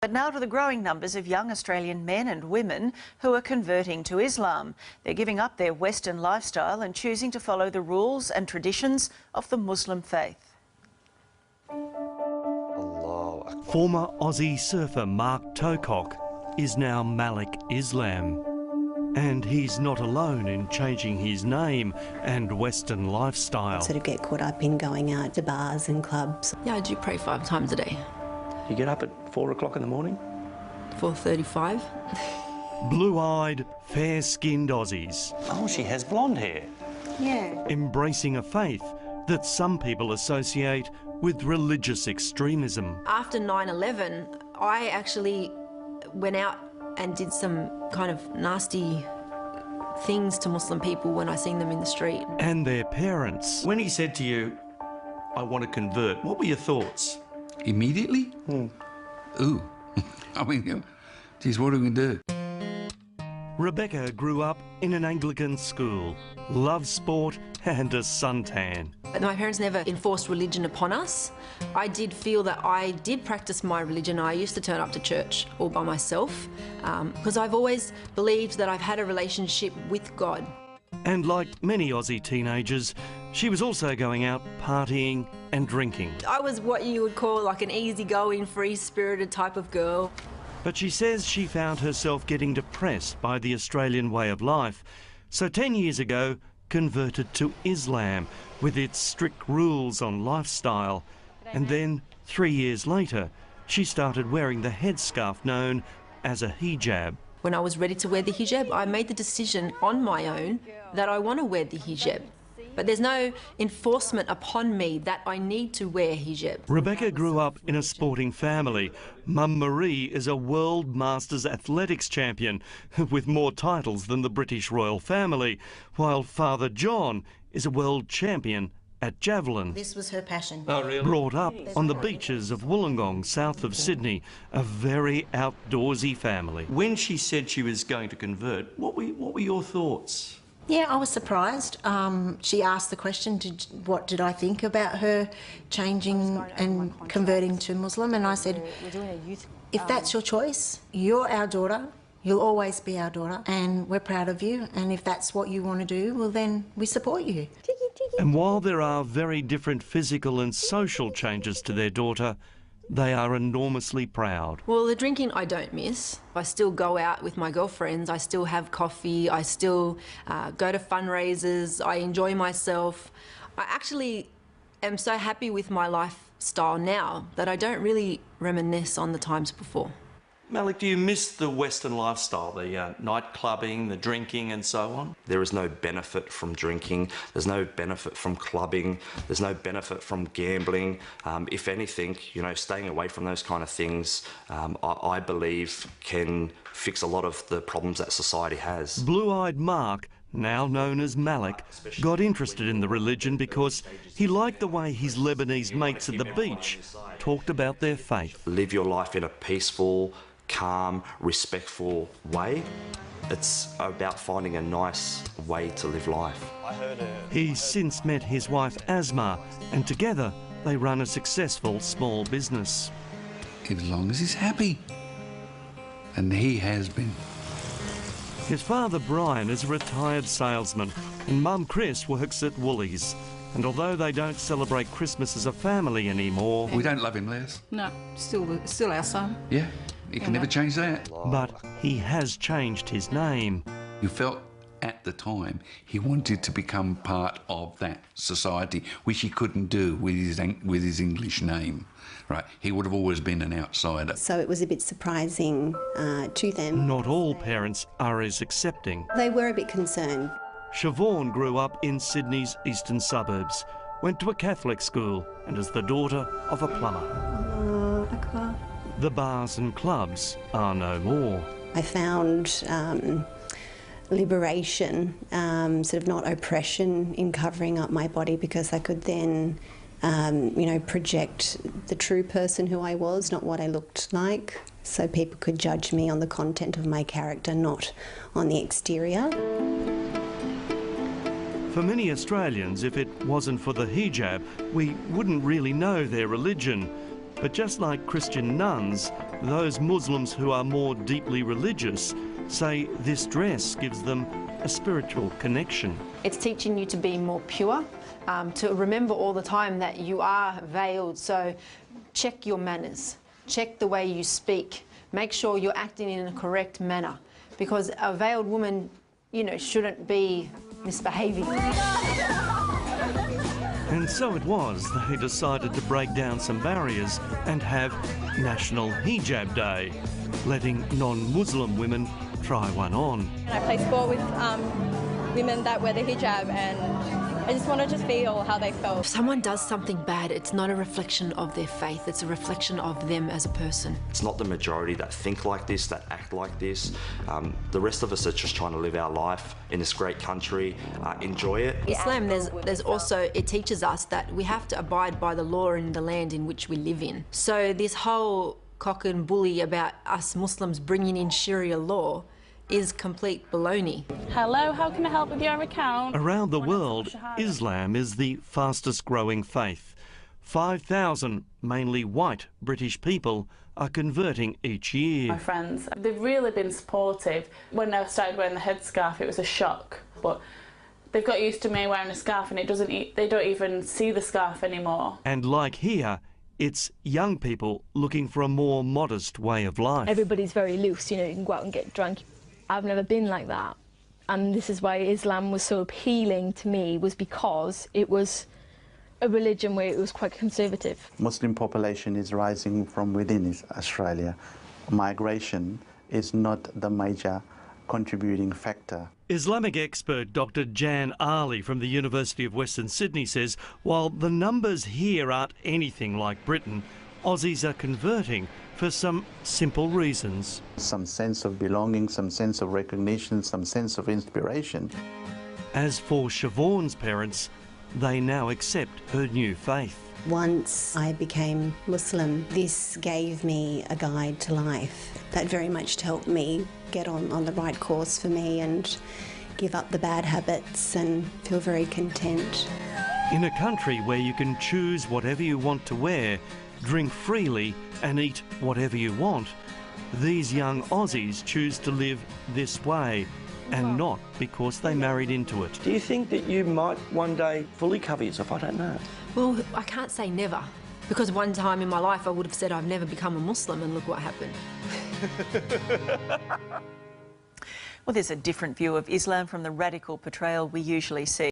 But now to the growing numbers of young Australian men and women who are converting to Islam. They're giving up their Western lifestyle and choosing to follow the rules and traditions of the Muslim faith. Former Aussie surfer Mark Tocock is now Malik Islam. And he's not alone in changing his name and Western lifestyle. Sort of get caught up in going out to bars and clubs. Yeah, I do pray 5 times a day. You get up at 4 o'clock in the morning? 4:35. Blue-eyed, fair-skinned Aussies. Oh, she has blonde hair. Yeah. Embracing a faith that some people associate with religious extremism. After 9/11, I actually went out and did some kind of nasty things to Muslim people when I seen them in the street. And their parents. When he said to you, I want to convert, what were your thoughts? Immediately? Ooh. I mean, geez, what are we going to do? Rebecca grew up in an Anglican school, loved sport and a suntan. But my parents never enforced religion upon us. I did feel that I did practice my religion. I used to turn up to church all by myself because I've always believed that I've had a relationship with God. And like many Aussie teenagers, she was also going out partying and drinking. I was what you would call like an easygoing, free-spirited type of girl. But she says she found herself getting depressed by the Australian way of life. So 10 years ago, converted to Islam with its strict rules on lifestyle. And then 3 years later, she started wearing the headscarf known as a hijab. When I was ready to wear the hijab, I made the decision on my own that I want to wear the hijab. But there's no enforcement upon me that I need to wear hijab. Rebecca grew up in a sporting family. Mum Marie is a World Masters athletics champion with more titles than the British royal family, while Father John is a world champion at javelin. This was her passion. Oh, really? Brought up on the beaches of Wollongong, south of Sydney, a very outdoorsy family. When she said she was going to convert, what were your thoughts? Yeah, I was surprised. She asked the question, what did I think about her changing and converting to Muslim? And I said, if that's your choice, you're our daughter, you'll always be our daughter, and we're proud of you. And if that's what you want to do, well, then we support you. And while there are very different physical and social changes to their daughter, they are enormously proud. Well, the drinking I don't miss. I still go out with my girlfriends, I still have coffee, I still go to fundraisers, I enjoy myself. I actually am so happy with my lifestyle now that I don't really reminisce on the times before. Malik, do you miss the Western lifestyle, the night clubbing, the drinking and so on? There is no benefit from drinking, there's no benefit from clubbing, there's no benefit from gambling. If anything, you know, staying away from those kind of things, I believe can fix a lot of the problems that society has. Blue-eyed Mark, now known as Malik, got interested in the religion because he liked the way his Lebanese mates at the beach talked about their faith. Live your life in a peaceful, calm, respectful way. It's about finding a nice way to live life. He's since met his wife Asma, and together they run a successful small business. As long as he's happy. And he has been. His father Brian is a retired salesman and Mum Chris works at Woolies. And although they don't celebrate Christmas as a family anymore... We don't love him, Les. No, still our son. Yeah, you can never change that. But he has changed his name. You felt at the time he wanted to become part of that society, which he couldn't do with his English name. Right, he would have always been an outsider. So it was a bit surprising to them. Not all parents are as accepting. They were a bit concerned. Siobhan grew up in Sydney's eastern suburbs, went to a Catholic school and is the daughter of a plumber. The bars and clubs are no more. I found liberation, sort of not oppression in covering up my body, because I could then you know, project the true person who I was, not what I looked like, so people could judge me on the content of my character, not on the exterior. For many Australians, if it wasn't for the hijab, we wouldn't really know their religion. But just like Christian nuns, those Muslims who are more deeply religious say this dress gives them a spiritual connection. It's teaching you to be more pure, to remember all the time that you are veiled, so check your manners, check the way you speak, make sure you're acting in a correct manner, because a veiled woman, you know, shouldn't be misbehaving. And so it was they decided to break down some barriers and have National Hijab Day, letting non-Muslim women try one on. I play sport with women that wear the hijab, and I just wanted to feel how they felt. If someone does something bad, it's not a reflection of their faith, it's a reflection of them as a person. It's not the majority that think like this, that act like this. The rest of us are just trying to live our life in this great country, enjoy it. Islam, there's also, it teaches us that we have to abide by the law in the land in which we live in. So this whole cock and bully about us Muslims bringing in Sharia law is complete baloney. Hello, how can I help with your account? Around the world, Islam is the fastest growing faith. 5,000, mainly white British people, are converting each year. My friends, they've really been supportive. When I started wearing the headscarf, it was a shock, but they've got used to me wearing a scarf, and they don't even see the scarf anymore. And like here, it's young people looking for a more modest way of life. Everybody's very loose, you know, you can go out and get drunk. I've never been like that, and this is why Islam was so appealing to me, was because it was a religion where it was quite conservative. Muslim population is rising from within Australia. Migration is not the major contributing factor. Islamic expert Dr. Jan Ali from the University of Western Sydney says while the numbers here aren't anything like Britain, Aussies are converting for some simple reasons. Some sense of belonging, some sense of recognition, some sense of inspiration. As for Siobhan's parents, they now accept her new faith. Once I became Muslim, this gave me a guide to life that very much helped me get on the right course for me and give up the bad habits and feel very content. In a country where you can choose whatever you want to wear, drink freely and eat whatever you want, these young Aussies choose to live this way, and not because they married into it. Do you think that you might one day fully cover yourself? I don't know. Well, I can't say never, because one time in my life I would have said I've never become a Muslim, and look what happened. Well, there's a different view of Islam from the radical portrayal we usually see.